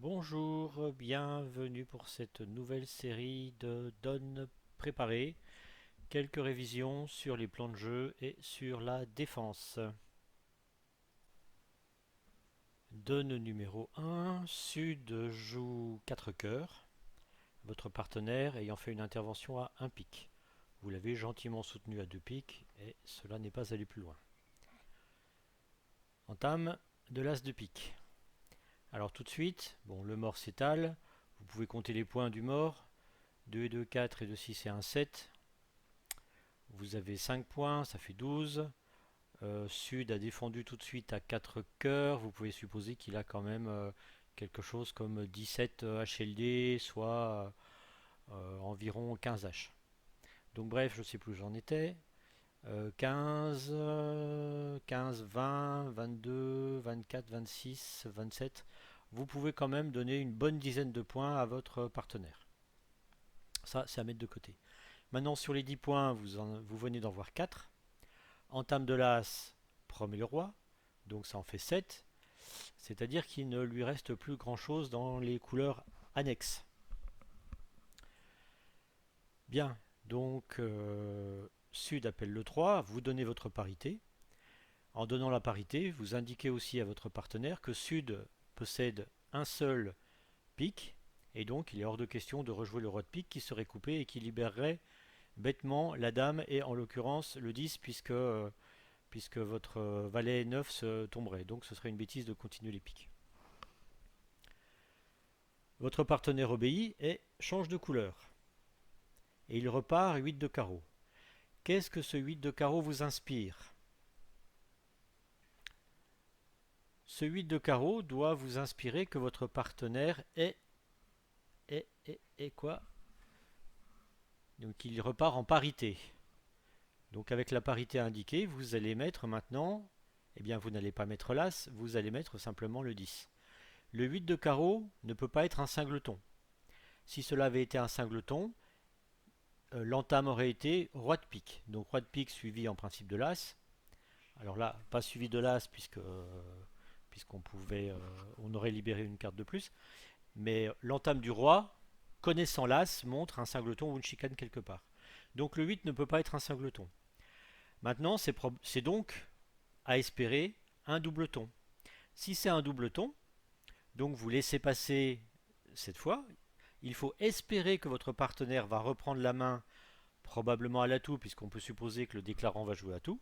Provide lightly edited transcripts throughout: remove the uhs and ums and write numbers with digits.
Bonjour, bienvenue pour cette nouvelle série de donnes préparées. Quelques révisions sur les plans de jeu et sur la défense. Donne numéro 1, Sud joue 4 cœurs, votre partenaire ayant fait une intervention à un pic. Vous l'avez gentiment soutenu à 2 pics et cela n'est pas allé plus loin. Entame de l'as de pique. Alors tout de suite, bon, le mort s'étale, vous pouvez compter les points du mort. 2 et 2, 4 et 2, 6 et 1, 7. Vous avez 5 points, ça fait 12. Sud a défendu tout de suite à 4 cœurs. Vous pouvez supposer qu'il a quand même quelque chose comme 17 HLD, soit environ 15 H. Donc bref, je ne sais plus où j'en étais. 15, 15, 20, 22, 24, 26, 27. Vous pouvez quand même donner une bonne dizaine de points à votre partenaire. Ça, c'est à mettre de côté. Maintenant, sur les 10 points, vous venez d'en voir 4. Entame de l'As, promet le roi, donc ça en fait 7. C'est-à-dire qu'il ne lui reste plus grand-chose dans les couleurs annexes. Bien, donc Sud appelle le 3, vous donnez votre parité. En donnant la parité, vous indiquez aussi à votre partenaire que Sud possède un seul pic, et donc il est hors de question de rejouer le roi de pique qui serait coupé et qui libérerait bêtement la dame et en l'occurrence le 10 puisque votre valet 9 se tomberait. Donc ce serait une bêtise de continuer les piques. Votre partenaire obéit et change de couleur. Et il repart 8 de carreau. Qu'est-ce que ce 8 de carreau vous inspire? Ce 8 de carreau doit vous inspirer que votre partenaire est quoi? Donc il repart en parité. Donc avec la parité indiquée, vous allez mettre maintenant, eh bien vous n'allez pas mettre l'As, vous allez mettre simplement le 10. Le 8 de carreau ne peut pas être un singleton. Si cela avait été un singleton, l'entame aurait été roi de pique. Donc roi de pique suivi en principe de l'As. Alors là, pas suivi de l'As puisqu'on pouvait, on aurait libéré une carte de plus. Mais l'entame du roi, connaissant l'As, montre un singleton ou une chicane quelque part. Donc le 8 ne peut pas être un singleton. Maintenant, c'est donc à espérer un doubleton. Si c'est un doubleton, donc vous laissez passer cette fois. Il faut espérer que votre partenaire va reprendre la main, probablement à l'atout, puisqu'on peut supposer que le déclarant va jouer à tout.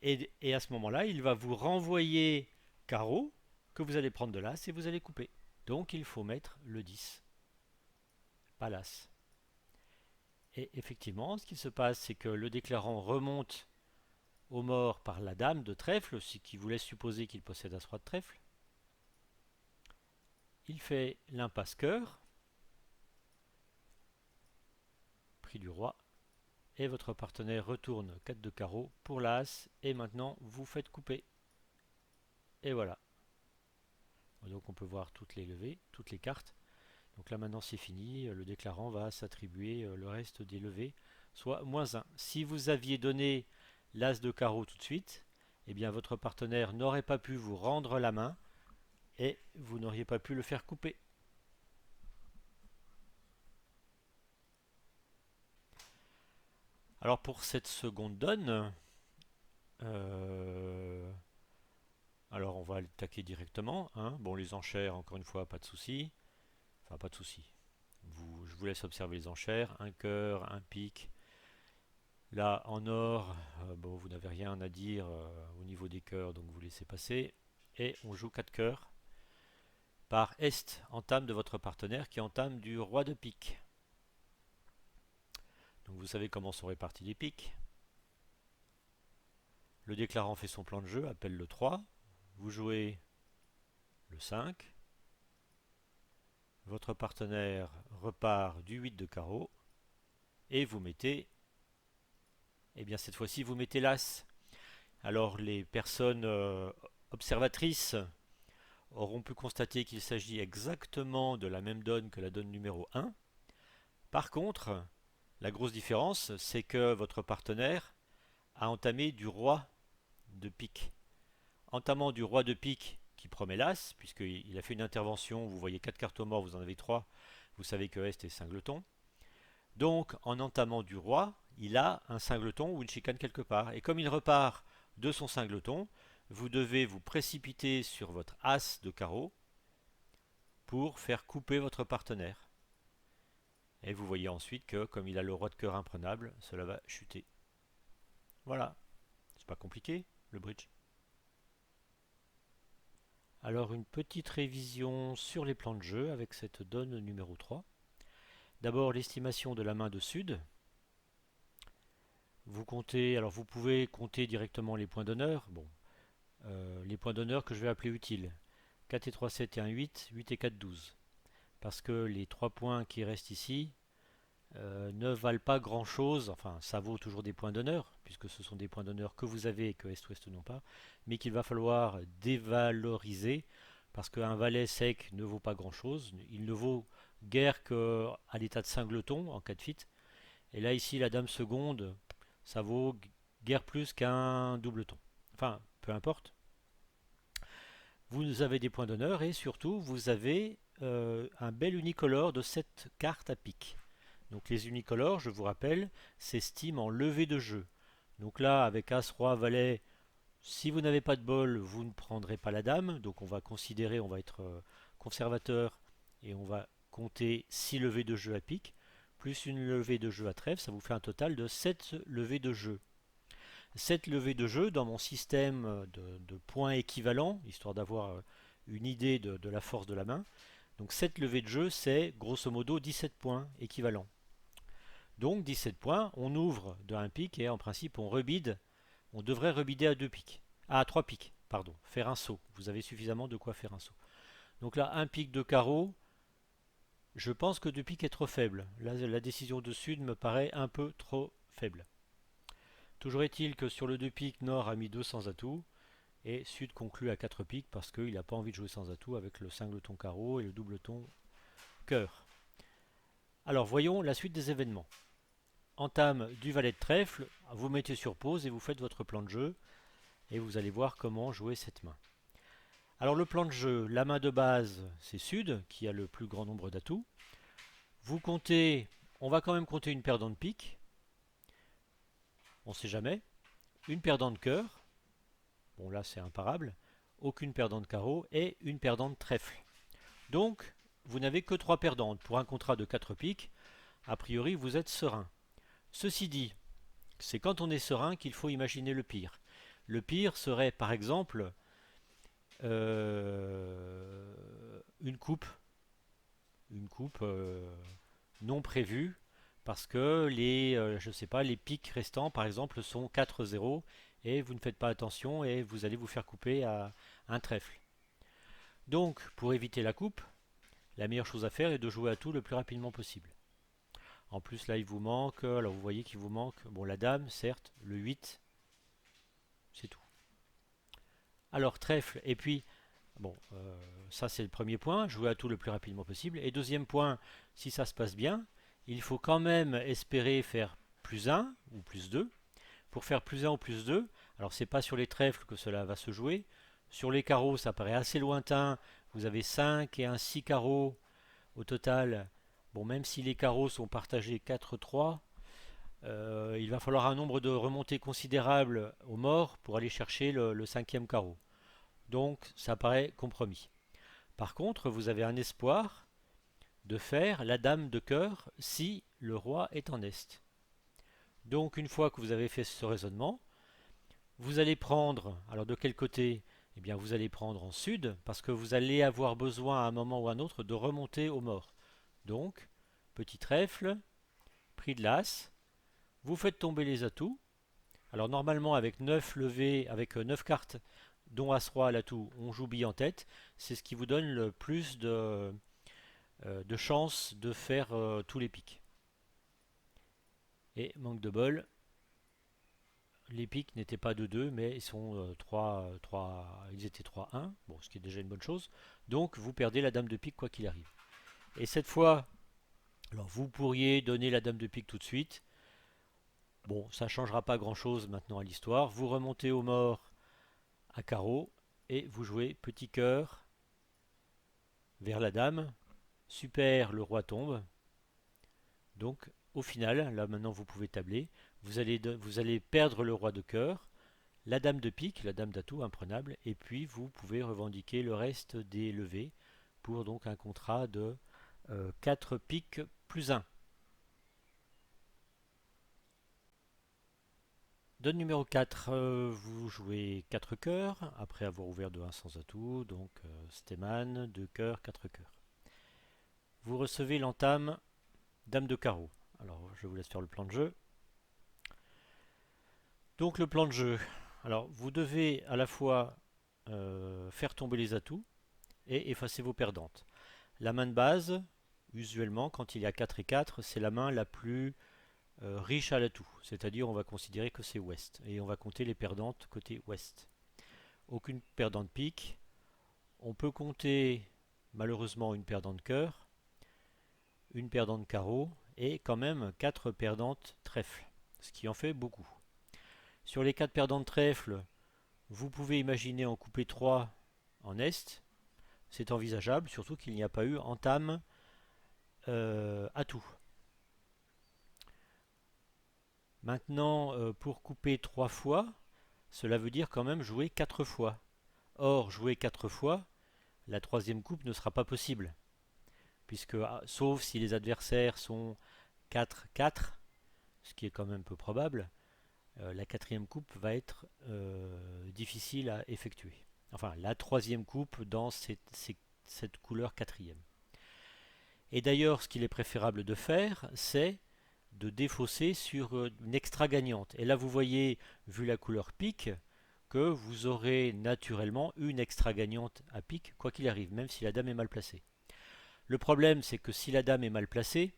Et à ce moment-là, il va vous renvoyer carreau, que vous allez prendre de l'as et vous allez couper. Donc il faut mettre le 10, pas l'as. Et effectivement, ce qui se passe, c'est que le déclarant remonte au mort par la dame de trèfle, ce qui vous laisse supposer qu'il possède un roi de trèfle. Il fait l'impasse cœur, prix du roi, et votre partenaire retourne 4 de carreau pour l'as, et maintenant vous faites couper. Et voilà. Donc on peut voir toutes les levées, toutes les cartes. Donc là maintenant c'est fini, le déclarant va s'attribuer le reste des levées, soit -1. Si vous aviez donné l'as de carreau tout de suite, eh bien votre partenaire n'aurait pas pu vous rendre la main et vous n'auriez pas pu le faire couper. Alors pour cette seconde donne, euh, alors on va attaquer directement, hein. Bon, les enchères, encore une fois, pas de souci. Enfin, pas de souci. Je vous laisse observer les enchères. Un cœur, un pic. Là, en or, bon, vous n'avez rien à dire au niveau des cœurs, donc vous laissez passer. Et on joue 4 cœurs par Est, entame de votre partenaire qui entame du roi de pique. Donc vous savez comment sont répartis les piques. Le déclarant fait son plan de jeu, appelle le 3. Vous jouez le 5. Votre partenaire repart du 8 de carreau. Et vous mettez, eh bien cette fois-ci, vous mettez l'As. Alors les personnes observatrices auront pu constater qu'il s'agit exactement de la même donne que la donne numéro 1. Par contre, la grosse différence, c'est que votre partenaire a entamé du roi de pique. Entamant du roi de pique qui promet l'As, puisqu'il a fait une intervention, vous voyez 4 cartes au mort, vous en avez 3, vous savez que Est est cingleton. Donc, en entamant du roi, il a un cingleton ou une chicane quelque part. Et comme il repart de son cingleton, vous devez vous précipiter sur votre As de carreau pour faire couper votre partenaire. Et vous voyez ensuite que, comme il a le roi de cœur imprenable, cela va chuter. Voilà. C'est pas compliqué, le bridge. Alors, une petite révision sur les plans de jeu avec cette donne numéro 3. D'abord, l'estimation de la main de sud. Vous comptez, alors vous pouvez compter directement les points d'honneur. Bon, les points d'honneur que je vais appeler utiles. 4 et 3, 7 et 1, 8, 8 et 4, 12. Parce que les 3 points qui restent ici ne valent pas grand chose, enfin ça vaut toujours des points d'honneur, puisque ce sont des points d'honneur que vous avez et que Est-Ouest n'ont pas, mais qu'il va falloir dévaloriser, parce qu'un valet sec ne vaut pas grand chose, il ne vaut guère qu'à l'état de cingleton en cas de fit, et là ici la dame seconde, ça vaut guère plus qu'un doubleton. Enfin, peu importe. Vous avez des points d'honneur et surtout vous avez un bel unicolore de 7 cartes à pique. Donc les unicolores, je vous rappelle, s'estiment en levée de jeu. Donc là, avec As, Roi, Valet, si vous n'avez pas de bol, vous ne prendrez pas la dame. Donc on va considérer, on va être conservateur et on va compter 6 levées de jeu à pique, plus une levée de jeu à trèfle, ça vous fait un total de 7 levées de jeu. 7 levées de jeu dans mon système de points équivalents, histoire d'avoir une idée de la force de la main. Donc 7 levées de jeu, c'est grosso modo 17 points équivalents. Donc 17 points, on ouvre de 1 pic et en principe on rebide, on devrait rebider à 2 pics. Ah, à 3 pics, pardon, faire un saut. Vous avez suffisamment de quoi faire un saut. Donc là, un pic de carreau, je pense que 2 pics est trop faible. Là, la décision de Sud me paraît un peu trop faible. Toujours est-il que sur le 2 pics, Nord a mis 2 sans atout, et Sud conclut à 4 pics parce qu'il n'a pas envie de jouer sans atout avec le cingleton carreau et le doubleton cœur. Alors voyons la suite des événements. Entame du valet de trèfle, vous mettez sur pause et vous faites votre plan de jeu, et vous allez voir comment jouer cette main. Alors le plan de jeu, la main de base, c'est Sud, qui a le plus grand nombre d'atouts. Vous comptez, on va quand même compter une perdante de pique, on ne sait jamais, une perdante de cœur, bon là c'est imparable, aucune perdante de carreau, et une perdante de trèfle. Donc, vous n'avez que 3 perdantes. Pour un contrat de 4 piques, a priori vous êtes serein. Ceci dit, c'est quand on est serein qu'il faut imaginer le pire. Le pire serait par exemple une coupe, non prévue, parce que je sais pas, les pics restants par exemple sont 4-0 et vous ne faites pas attention et vous allez vous faire couper à un trèfle. Donc pour éviter la coupe, la meilleure chose à faire est de jouer à tout le plus rapidement possible. En plus là il vous manque, alors vous voyez qu'il vous manque, bon la dame certes, le 8, c'est tout. Alors trèfle, et puis, bon, ça c'est le premier point, jouer à tout le plus rapidement possible. Et deuxième point, si ça se passe bien, il faut quand même espérer faire plus 1 ou plus 2. Pour faire plus 1 ou plus 2, alors c'est pas sur les trèfles que cela va se jouer. Sur les carreaux, ça paraît assez lointain. Vous avez 5 et un 6 carreaux au total. Bon, même si les carreaux sont partagés 4-3, il va falloir un nombre de remontées considérable au mort pour aller chercher le cinquième carreau. Donc ça paraît compromis. Par contre, vous avez un espoir de faire la dame de cœur si le roi est en est. Donc une fois que vous avez fait ce raisonnement, vous allez prendre, alors de quel côté? Eh bien vous allez prendre en sud, parce que vous allez avoir besoin à un moment ou à un autre de remonter au mort. Donc, petit trèfle, prix de l'as, vous faites tomber les atouts. Alors normalement avec 9 levées, avec 9 cartes, dont As-Roi à l'atout, on joue bille en tête. C'est ce qui vous donne le plus de chances de faire tous les pics. Et manque de bol, les pics n'étaient pas de 2, mais ils sont 3, ils étaient 3-1, bon, ce qui est déjà une bonne chose. Donc vous perdez la dame de pique quoi qu'il arrive. Et cette fois, alors vous pourriez donner la dame de pique tout de suite. Bon, ça ne changera pas grand chose maintenant à l'histoire. Vous remontez au mort à carreau, et vous jouez petit cœur vers la dame. Super, le roi tombe. Donc au final, là maintenant vous pouvez tabler, vous allez perdre le roi de cœur, la dame de pique, la dame d'atout imprenable, et puis vous pouvez revendiquer le reste des levées pour donc un contrat de 4 piques plus 1. Donne numéro 4, vous jouez 4 cœurs, après avoir ouvert de 1 sans atout, donc Stéman, 2 cœurs, 4 cœurs. Vous recevez l'entame dame de carreau. Alors je vous laisse faire le plan de jeu. Donc le plan de jeu. Alors vous devez à la fois faire tomber les atouts et effacer vos perdantes. La main de base, usuellement quand il y a 4 et 4, c'est la main la plus riche à l'atout. C'est-à-dire on va considérer que c'est ouest. Et on va compter les perdantes côté ouest. Aucune perdante pique. On peut compter malheureusement une perdante cœur, une perdante carreau et quand même 4 perdantes trèfle. Ce qui en fait beaucoup. Sur les 4 perdants de trèfle, vous pouvez imaginer en couper 3 en Est. C'est envisageable, surtout qu'il n'y a pas eu entame atout. Maintenant, pour couper 3 fois, cela veut dire quand même jouer 4 fois. Or, jouer 4 fois, la troisième coupe ne sera pas possible. Puisque, sauf si les adversaires sont 4-4, ce qui est quand même peu probable, la quatrième coupe va être difficile à effectuer. Enfin, la troisième coupe dans cette couleur quatrième. Et d'ailleurs, ce qu'il est préférable de faire, c'est de défausser sur une extra gagnante. Et là, vous voyez, vu la couleur pique, que vous aurez naturellement une extra gagnante à pique, quoi qu'il arrive, même si la dame est mal placée. Le problème, c'est que si la dame est mal placée,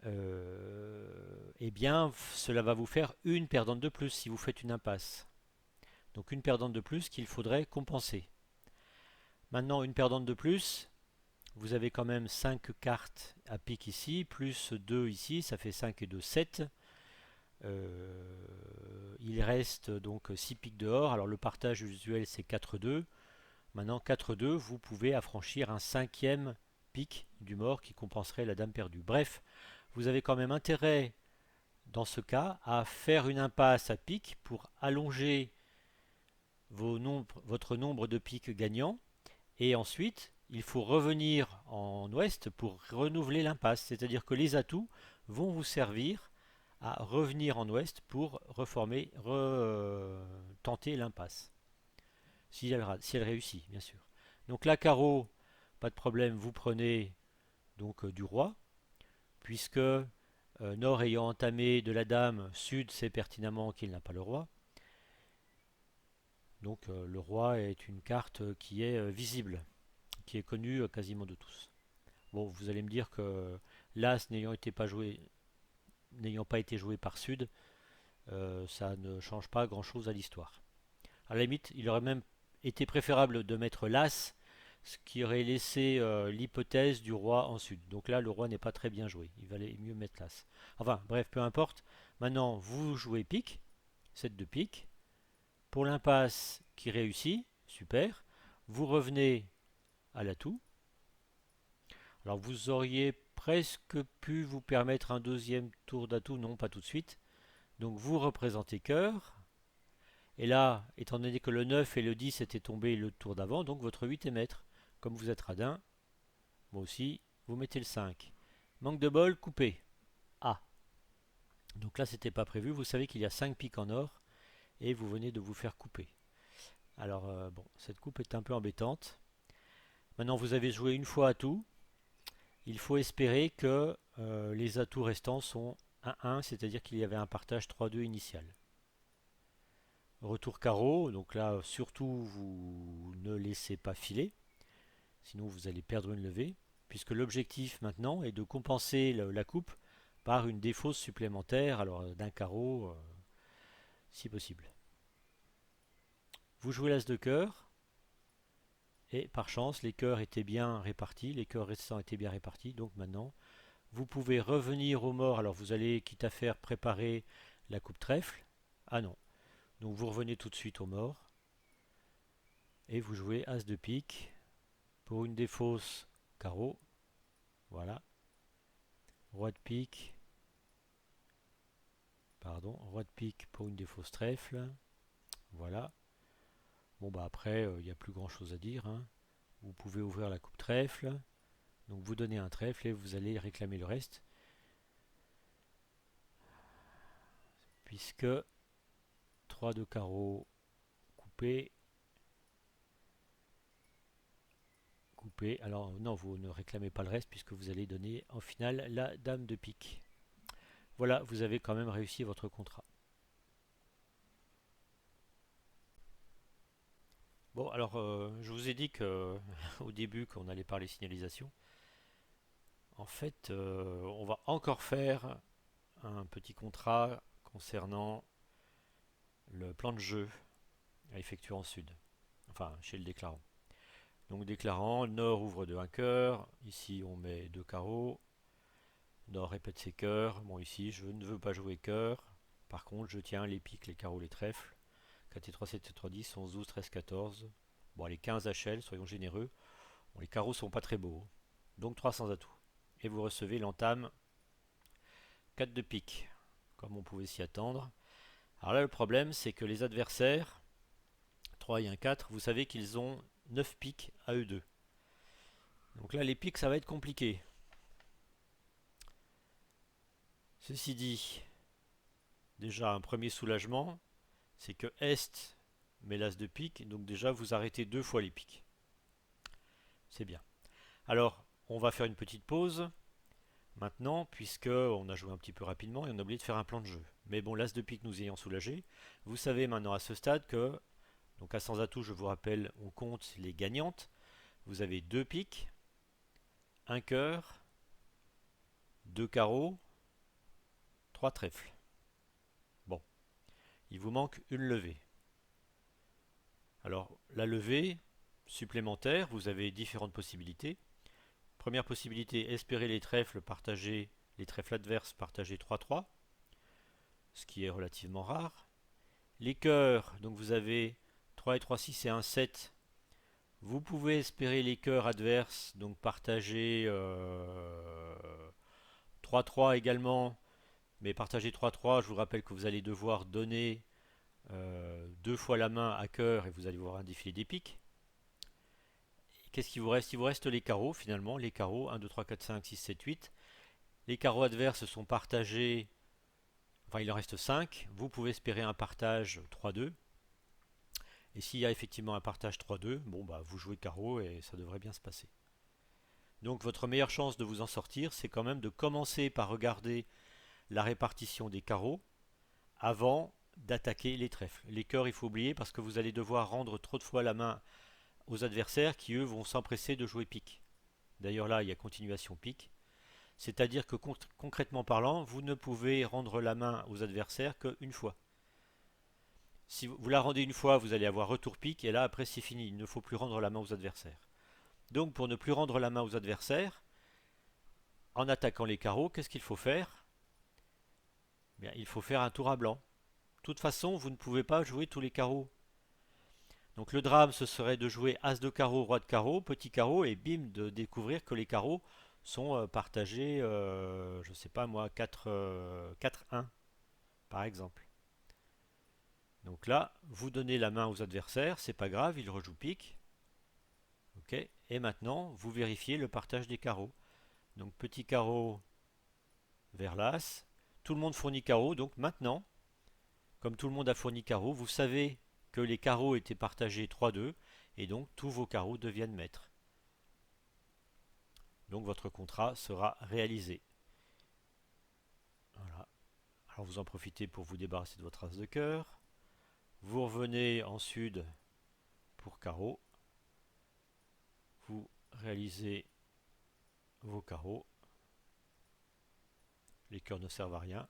eh bien, cela va vous faire une perdante de plus si vous faites une impasse. Donc une perdante de plus qu'il faudrait compenser. Maintenant, une perdante de plus, vous avez quand même 5 cartes à pique ici, plus 2 ici, ça fait 5 et 2, 7. Il reste donc 6 piques dehors. Alors le partage usuel c'est 4-2. Maintenant 4-2, vous pouvez affranchir un cinquième pique du mort qui compenserait la dame perdue. Bref, vous avez quand même intérêt dans ce cas à faire une impasse à pique pour allonger votre nombre de piques gagnants. Et ensuite, il faut revenir en ouest pour renouveler l'impasse. C'est-à-dire que les atouts vont vous servir à revenir en ouest pour tenter l'impasse. Si elle réussit, bien sûr. Donc là, carreau, pas de problème, vous prenez donc du roi, puisque nord ayant entamé de la dame, sud sait pertinemment qu'il n'a pas le roi. Donc le roi est une carte qui est visible, qui est connue quasiment de tous. Bon, vous allez me dire que l'As n'ayant pas été joué par Sud, ça ne change pas grand-chose à l'histoire. À la limite, il aurait même été préférable de mettre l'As, ce qui aurait laissé l'hypothèse du roi en Sud. Donc là, le roi n'est pas très bien joué. Il valait mieux mettre l'As. Enfin, bref, peu importe. Maintenant, vous jouez pique, 7 de pique. Pour l'impasse qui réussit, super. Vous revenez à l'atout. Alors vous auriez presque pu vous permettre un deuxième tour d'atout, non pas tout de suite. Donc vous représentez cœur. Et là, étant donné que le 9 et le 10 étaient tombés le tour d'avant, donc votre 8 est maître. Comme vous êtes radin, moi aussi, vous mettez le 5. Manque de bol, coupé. Ah. Donc là, c'était pas prévu. Vous savez qu'il y a 5 piques en or et vous venez de vous faire couper. Alors, bon, cette coupe est un peu embêtante. Maintenant, vous avez joué une fois à tout. Il faut espérer que les atouts restants sont 1-1, c'est-à-dire qu'il y avait un partage 3-2 initial. Retour carreau, donc là surtout vous ne laissez pas filer, sinon vous allez perdre une levée, puisque l'objectif maintenant est de compenser la coupe par une défausse supplémentaire, alors d'un carreau si possible. Vous jouez l'as de cœur, et par chance les cœurs étaient bien répartis, les cœurs restants étaient bien répartis, donc maintenant vous pouvez revenir au mort, alors vous allez quitte à faire préparer la coupe trèfle, ah non, donc vous revenez tout de suite au mort. Et vous jouez As de pique. Pour une défausse, carreau. Voilà. Roi de pique. Pardon, roi de pique pour une défausse trèfle. Voilà. Bon bah après, il n'y a plus grand chose à dire, hein. Vous pouvez ouvrir la coupe trèfle. Donc vous donnez un trèfle et vous allez réclamer le reste. Puisque 3 de carreau coupé. Coupé. Alors non, vous ne réclamez pas le reste puisque vous allez donner en finale la dame de pique. Voilà, vous avez quand même réussi votre contrat. Bon, alors je vous ai dit que au début qu'on allait parler signalisation. En fait, on va encore faire un petit contrat concernant le plan de jeu à effectuer en sud, enfin chez le déclarant. Donc déclarant, nord ouvre de 1 cœur, ici on met 2 carreaux, nord répète ses cœurs, bon ici je ne veux pas jouer cœur, par contre je tiens les piques, les carreaux, les trèfles, 4 et 3, 7 et 3, 10, 11, 12, 13, 14, bon les 15 HL, soyons généreux, bon, les carreaux sont pas très beaux, donc 300 atouts. Et vous recevez l'entame 4 de pique, comme on pouvait s'y attendre. Alors là le problème c'est que les adversaires, 3 et 1 4, vous savez qu'ils ont 9 piques à eux deux. Donc là les piques ça va être compliqué. Ceci dit, déjà un premier soulagement, c'est que Est met l'as de pique, donc déjà vous arrêtez 2 fois les piques. C'est bien. Alors, on va faire une petite pause maintenant, puisque on a joué un petit peu rapidement et on a oublié de faire un plan de jeu. Mais bon, l'as de pique nous ayant soulagé, vous savez maintenant à ce stade que, donc à 100 atouts, je vous rappelle, on compte les gagnantes. Vous avez 2 piques, 1 cœur, 2 carreaux, 3 trèfles. Bon, il vous manque une levée. Alors, la levée supplémentaire, vous avez différentes possibilités. Première possibilité, espérer les trèfles partagés, les trèfles adverses partagés 3-3, ce qui est relativement rare. Les cœurs, donc vous avez 3 et 3, 6 et 1, 7. Vous pouvez espérer les cœurs adverses, donc partager 3-3 également, mais partager 3-3, je vous rappelle que vous allez devoir donner 2 fois la main à cœur et vous allez voir un défilé des piques. Qu'est-ce qu'il vous reste? Il vous reste les carreaux finalement, les carreaux 1, 2, 3, 4, 5, 6, 7, 8. Les carreaux adverses sont partagés, enfin il en reste 5. Vous pouvez espérer un partage 3-2. Et s'il y a effectivement un partage 3-2, bon bah vous jouez carreau et ça devrait bien se passer. Donc votre meilleure chance de vous en sortir, c'est quand même de commencer par regarder la répartition des carreaux avant d'attaquer les trèfles. Les cœurs, il faut oublier parce que vous allez devoir rendre trop de fois la main aux adversaires qui eux vont s'empresser de jouer pique. D'ailleurs là, il y a continuation pique. C'est-à-dire que concrètement parlant, vous ne pouvez rendre la main aux adversaires qu'une fois. Si vous la rendez une fois, vous allez avoir retour pique et là après c'est fini, il ne faut plus rendre la main aux adversaires. Donc pour ne plus rendre la main aux adversaires, en attaquant les carreaux, qu'est-ce qu'il faut faire? Bien, il faut faire un tour à blanc. De toute façon, vous ne pouvez pas jouer tous les carreaux. Donc le drame, ce serait de jouer As de carreau, Roi de carreau, Petit carreau, et bim, de découvrir que les carreaux sont partagés, je ne sais pas moi, 4-1, par exemple. Donc là, vous donnez la main aux adversaires, c'est pas grave, ils rejouent pique. Ok. Et maintenant, vous vérifiez le partage des carreaux. Donc petit carreau vers l'As. Tout le monde fournit carreau, donc maintenant, comme tout le monde a fourni carreau, vous savez que les carreaux étaient partagés 3-2, et donc tous vos carreaux deviennent maîtres. Donc votre contrat sera réalisé. Voilà. Alors vous en profitez pour vous débarrasser de votre as de cœur. Vous revenez en sud pour carreau. Vous réalisez vos carreaux. Les cœurs ne servent à rien.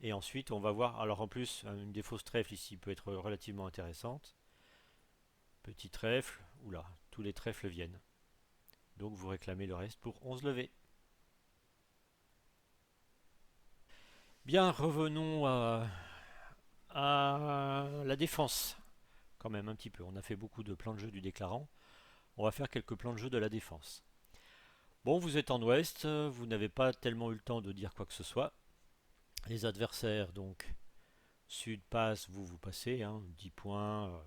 Et ensuite, on va voir. Alors en plus, une des fausses trèfles ici peut être relativement intéressante. Petit trèfle. Oula, tous les trèfles viennent. Donc vous réclamez le reste pour 11 levées. Bien, revenons à la défense. quand même un petit peu. On a fait beaucoup de plans de jeu du déclarant. On va faire quelques plans de jeu de la défense. Bon, vous êtes en ouest, vous n'avez pas tellement eu le temps de dire quoi que ce soit. Les adversaires, donc, sud passe, vous passez, hein, 10 points,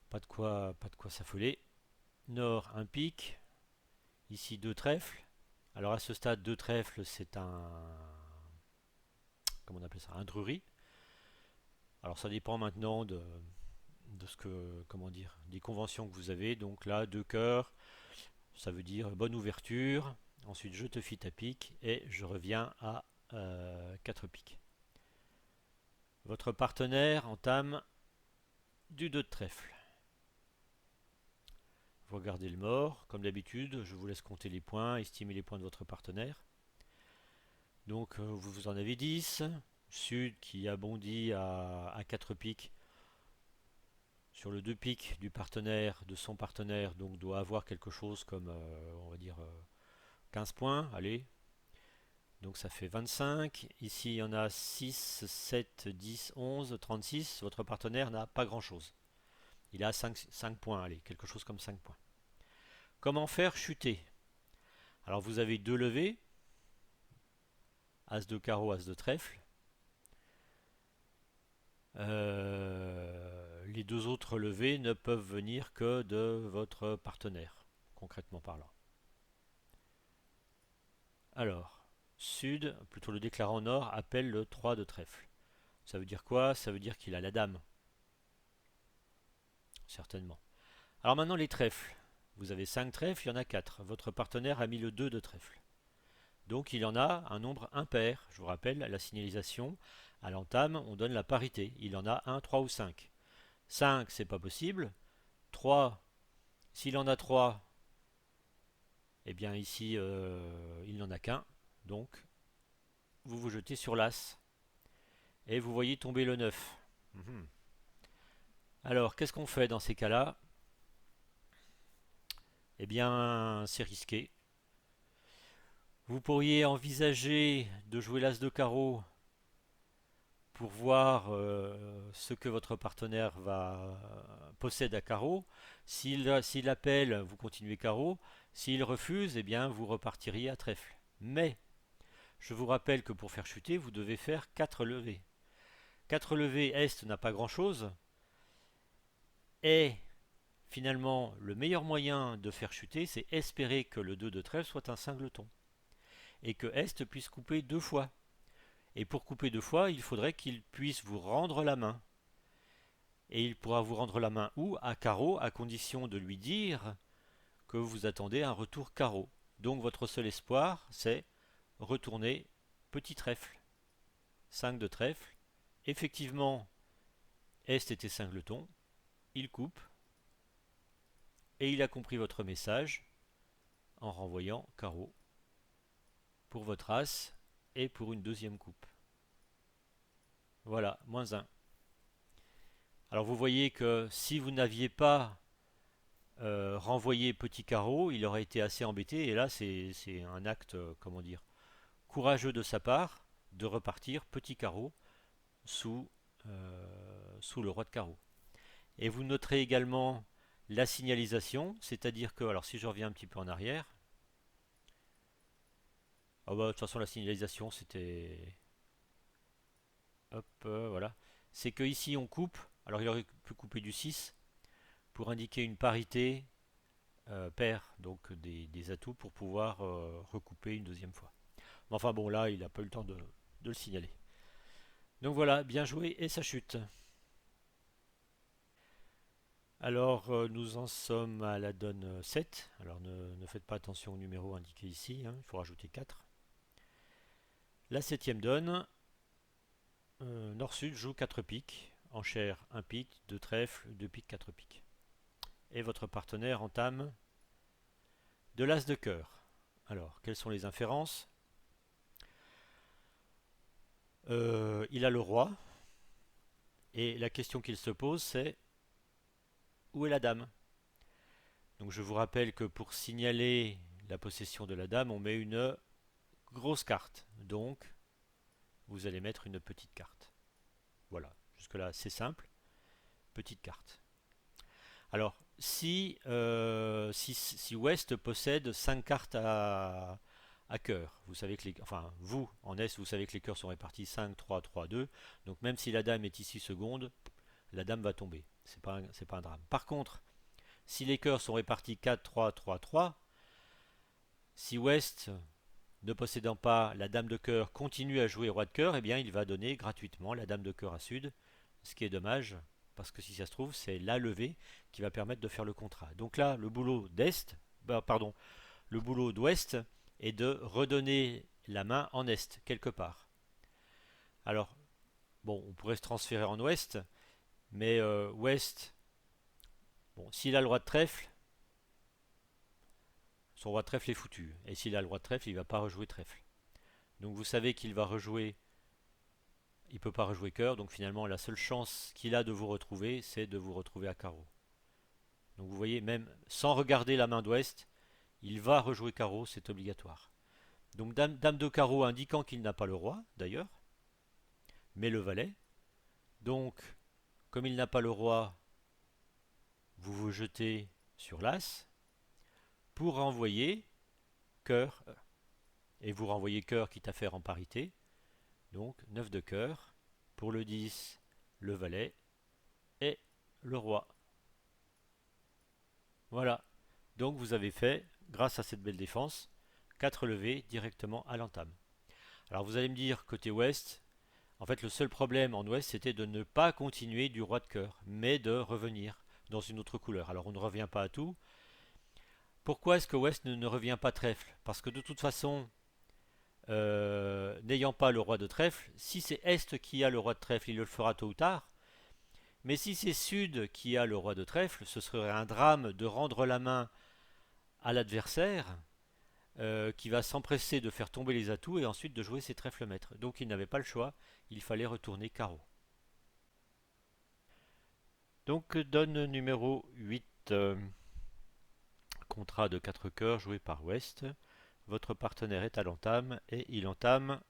pas de quoi s'affoler. Nord, un pic, ici deux trèfles. Alors à ce stade, deux trèfles, c'est comment on appelle ça, un drury. Alors ça dépend maintenant de ce que, comment dire, des conventions que vous avez. Donc là, deux cœurs, ça veut dire bonne ouverture. Ensuite, je te fit ta pique et je reviens à 4 piques. Votre partenaire entame du 2 de trèfle. Vous regardez le mort, comme d'habitude, je vous laisse compter les points, estimer les points de votre partenaire. Donc vous en avez 10. Sud qui a bondi à 4 piques sur le 2 piques du partenaire, de son partenaire, donc doit avoir quelque chose comme, on va dire, 15 points, allez. Donc ça fait 25. Ici, il y en a 6, 7, 10, 11, 36. Votre partenaire n'a pas grand-chose. Il a 5 points, allez, quelque chose comme 5 points. Comment faire chuter? Alors vous avez deux levées. As de carreau, as de trèfle. Les deux autres levées ne peuvent venir que de votre partenaire, concrètement parlant. Alors, sud, plutôt le déclarant nord, appelle le 3 de trèfle. Ça veut dire quoi? Ça veut dire qu'il a la dame. Certainement. Alors maintenant les trèfles. Vous avez 5 trèfles, il y en a 4. Votre partenaire a mis le 2 de trèfle. Donc il en a un nombre impair. Je vous rappelle, à la signalisation, à l'entame, on donne la parité. Il en a 1, 3 ou 5. 5, c'est pas possible. 3, s'il en a 3, eh bien ici, il n'en a qu'un. Donc, vous vous jetez sur l'as. Et vous voyez tomber le 9. Mhm. Alors, qu'est-ce qu'on fait dans ces cas-là? Eh bien, c'est risqué. Vous pourriez envisager de jouer l'as de carreau pour voir ce que votre partenaire possède à carreau. S'il appelle, vous continuez carreau. S'il refuse, eh bien, vous repartiriez à trèfle. Mais, je vous rappelle que pour faire chuter, vous devez faire 4 levées. 4 levées Est n'a pas grand-chose. Et finalement, le meilleur moyen de faire chuter, c'est espérer que le 2 de trèfle soit un singleton. Et que Est puisse couper 2 fois. Et pour couper 2 fois, il faudrait qu'il puisse vous rendre la main. Et il pourra vous rendre la main où? À carreau, à condition de lui dire que vous attendez un retour carreau. Donc votre seul espoir, c'est retourner petit trèfle. 5 de trèfle. Effectivement, Est était singleton. Il coupe. Et il a compris votre message en renvoyant carreau pour votre as et pour une deuxième coupe. Voilà, -1. Alors vous voyez que si vous n'aviez pas renvoyé petit carreau, il aurait été assez embêté. Et là, c'est un acte, comment dire, courageux de sa part de repartir petit carreau sous, sous le roi de carreau. Et vous noterez également la signalisation, c'est-à-dire que, alors si je reviens un petit peu en arrière, ah bah, de toute façon la signalisation c'était, hop, voilà, c'est que ici on coupe, alors il aurait pu couper du 6 pour indiquer une parité paire, donc des atouts pour pouvoir recouper une deuxième fois. Mais enfin bon, là il n'a pas eu le temps de le signaler. Donc voilà, bien joué et ça chute. Alors nous en sommes à la donne 7. Alors ne faites pas attention au numéro indiqué ici, hein, il faut rajouter 4. La septième donne, nord-sud joue 4 piques, enchère 1 pique, 2 trèfles, 2 piques, 4 piques. Et votre partenaire entame de l'as de cœur. Alors, quelles sont les inférences? Il a le roi, et la question qu'il se pose c'est où est la dame? Donc je vous rappelle que pour signaler la possession de la dame, on met une grosse carte. Donc, vous allez mettre une petite carte. Voilà, jusque-là c'est simple. petite carte. Alors, si Ouest possède 5 cartes à cœur, vous savez que enfin, vous, en Est, vous savez que les cœurs sont répartis 5, 3, 3, 2. Donc même si la dame est ici seconde, la dame va tomber. C'est pas un drame. Par contre, si les cœurs sont répartis 4, 3, 3, 3, si Ouest, ne possédant pas la dame de cœur, continue à jouer roi de cœur, eh bien il va donner gratuitement la dame de cœur à Sud, ce qui est dommage, parce que si ça se trouve, c'est la levée qui va permettre de faire le contrat. Donc là, le boulot le boulot d'Ouest est de redonner la main en Est, quelque part. Alors, bon, on pourrait se transférer en Ouest, mais Ouest, bon, s'il a le roi de trèfle, son roi de trèfle est foutu. Et s'il a le roi de trèfle, il ne va pas rejouer trèfle. Donc vous savez qu'il va rejouer, il ne peut pas rejouer cœur, donc finalement la seule chance qu'il a de vous retrouver, c'est de vous retrouver à carreau. Donc vous voyez, même sans regarder la main d'Ouest, il va rejouer carreau, c'est obligatoire. Donc dame de carreau indiquant qu'il n'a pas le roi, d'ailleurs, mais le valet. Donc, comme il n'a pas le roi, vous vous jetez sur l'as pour renvoyer cœur, et vous renvoyez cœur quitte à faire en parité. Donc 9 de cœur, pour le 10, le valet et le roi. Voilà. Donc vous avez fait, grâce à cette belle défense, 4 levées directement à l'entame. Alors vous allez me dire, côté ouest, en fait le seul problème en ouest c'était de ne pas continuer du roi de cœur, mais de revenir dans une autre couleur. Alors on ne revient pas à tout. Pourquoi est-ce que ouest ne revient pas trèfle? Parce que de toute façon, n'ayant pas le roi de trèfle, si c'est est qui a le roi de trèfle, il le fera tôt ou tard. Mais si c'est Sud qui a le roi de trèfle, ce serait un drame de rendre la main à l'adversaire qui va s'empresser de faire tomber les atouts et ensuite de jouer ses trèfles maîtres. Donc il n'avait pas le choix, il fallait retourner carreau. Donc donne numéro 8, contrat de 4 cœurs joué par Ouest. Votre partenaire est à l'entame et il entame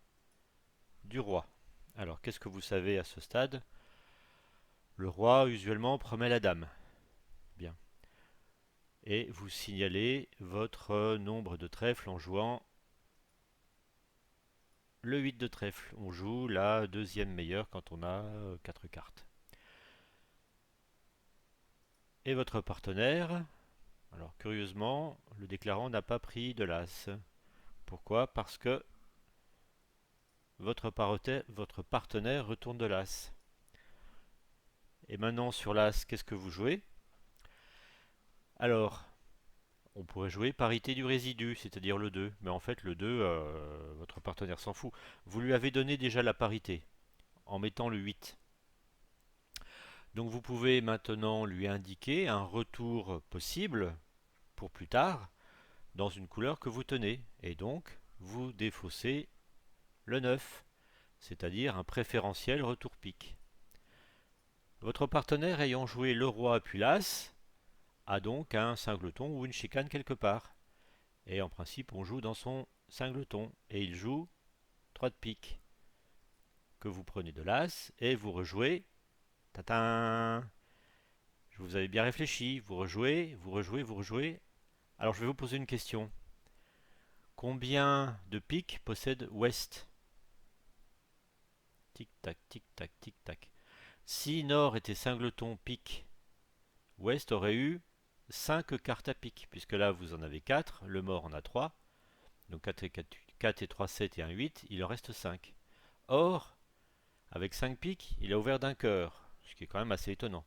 du roi. Alors qu'est-ce que vous savez à ce stade? Le roi usuellement promet la dame. Bien. Et vous signalez votre nombre de trèfles en jouant le 8 de trèfle. On joue la deuxième meilleure quand on a 4 cartes. Et votre partenaire, alors curieusement, le déclarant n'a pas pris de l'as. Pourquoi? Parce que votre partenaire retourne de l'as. Et maintenant sur l'as, qu'est-ce que vous jouez? Alors, on pourrait jouer parité du résidu, c'est-à-dire le 2. Mais en fait, le 2, votre partenaire s'en fout. Vous lui avez donné déjà la parité en mettant le 8. Donc vous pouvez maintenant lui indiquer un retour possible pour plus tard dans une couleur que vous tenez. Et donc, vous défaussez le 9, c'est-à-dire un préférentiel retour pique. Votre partenaire ayant joué le roi puis l'as a donc un singleton ou une chicane quelque part. Et en principe, on joue dans son singleton. Et il joue 3 de pique que vous prenez de l'as et vous rejouez. Tatin. Vous avez bien réfléchi. Vous rejouez, vous rejouez, vous rejouez. Alors je vais vous poser une question. Combien de piques possède Ouest? Tic-tac, tic-tac, tic-tac. Si Nord était singleton pique, Ouest aurait eu 5 cartes à pique, puisque là vous en avez 4, le mort en a 3. Donc 4 et 3, 7 et 1, 8, il en reste 5. Or, avec 5 piques, il a ouvert d'un cœur, ce qui est quand même assez étonnant.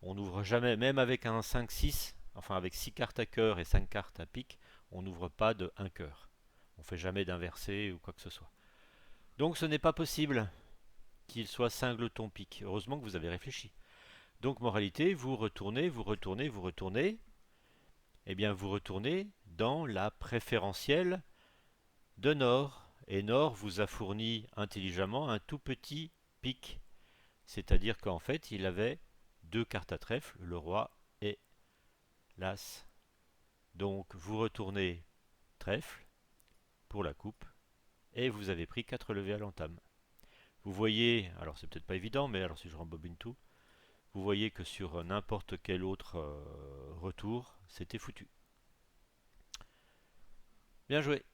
On n'ouvre jamais, même avec un 5-6, enfin avec 6 cartes à cœur et 5 cartes à pique, on n'ouvre pas de 1 cœur. On fait jamais d'inversé ou quoi que ce soit. Donc ce n'est pas possible qu'il soit singleton pique. Heureusement que vous avez réfléchi. Donc moralité, vous retournez, vous retournez, vous retournez. Eh bien vous retournez dans la préférentielle de Nord. Et Nord vous a fourni intelligemment un tout petit pique. C'est-à-dire qu'en fait, il avait 2 cartes à trèfle, le roi et l'as. Donc vous retournez trèfle pour la coupe et vous avez pris 4 levées à l'entame. Vous voyez, alors c'est peut-être pas évident, mais alors si je rembobine tout, Vous voyez que sur n'importe quel autre retour, c'était foutu. Bien joué.